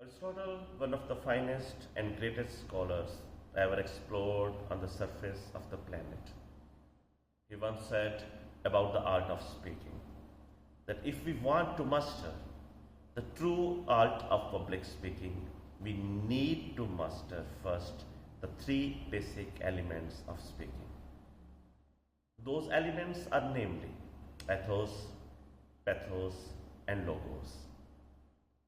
Aristotle, one of the finest and greatest scholars ever explored on the surface of the planet, he once said about the art of speaking that if we want to master the true art of public speaking, we need to master first the three basic elements of speaking. Those elements are namely ethos, pathos, and logos.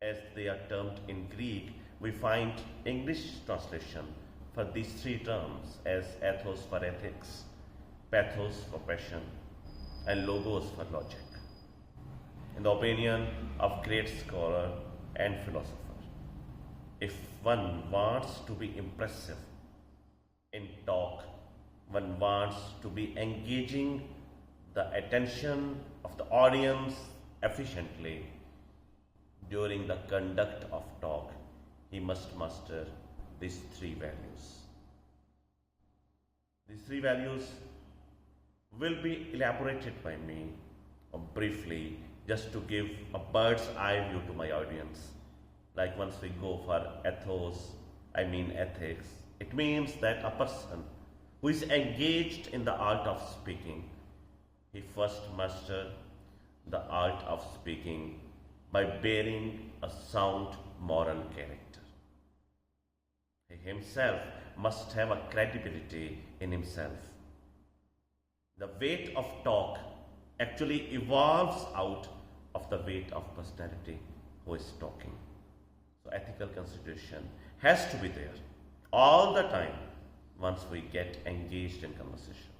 As they are termed in Greek, we find English translation for these three terms as ethos for ethics, pathos for passion, and logos for logic. In the opinion of great scholar and philosopher, if one wants to be impressive in talk, one wants to be engaging the attention of the audience efficiently during the conduct of talk, he must master these three values. These three values will be elaborated by me briefly, just to give a bird's eye view to my audience. Like once we go for ethos, I mean ethics, it means that a person who is engaged in the art of speaking, he first master the art of speaking by bearing a sound moral character. He himself must have a credibility in himself. The weight of talk actually evolves out of the weight of personality who is talking. So ethical consideration has to be there all the time once we get engaged in conversation.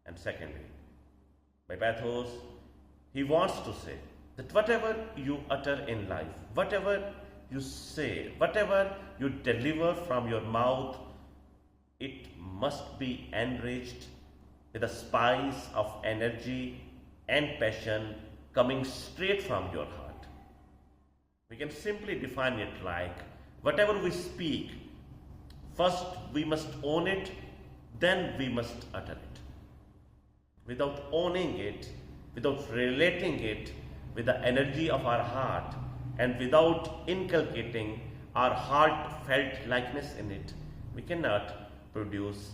And secondly, by pathos, he wants to say that whatever you utter in life, whatever you say, whatever you deliver from your mouth, it must be enriched with a spice of energy and passion coming straight from your heart. We can simply define it like whatever we speak, first we must own it, then we must utter it. Without owning it, without relating it with the energy of our heart, and without inculcating our heartfelt likeness in it, we cannot produce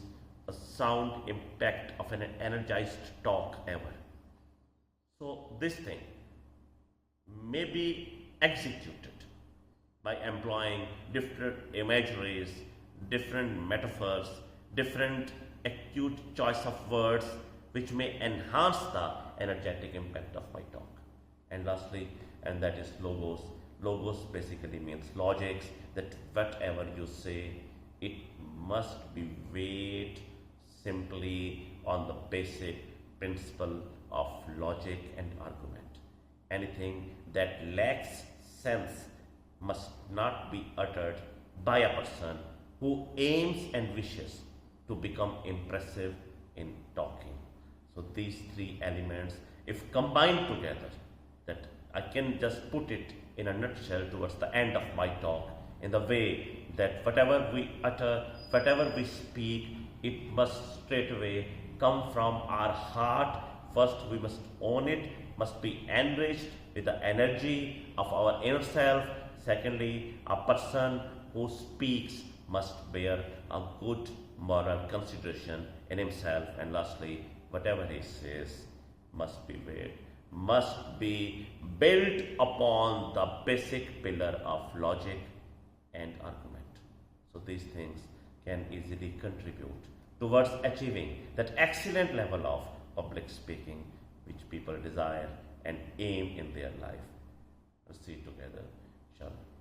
a sound impact of an energized talk ever. So this thing may be executed by employing different imageries, different metaphors, different acute choice of words which may enhance the energetic impact of my talk. And lastly, and that is logos. Logos basically means logics, that whatever you say, it must be weighed simply on the basic principle of logic and argument. Anything that lacks sense must not be uttered by a person who aims and wishes to become impressive in talking. So these three elements, if combined together, that I can just put it in a nutshell towards the end of my talk, in the way that whatever we utter, whatever we speak, it must straightaway come from our heart. First, we must own it, must be enriched with the energy of our inner self. Secondly, a person who speaks must bear a good moral consideration in himself. And lastly, whatever he says must be weighed, must be built upon the basic pillar of logic and argument. So these things can easily contribute towards achieving that excellent level of public speaking which people desire and aim in their life. Let's see together, shall we?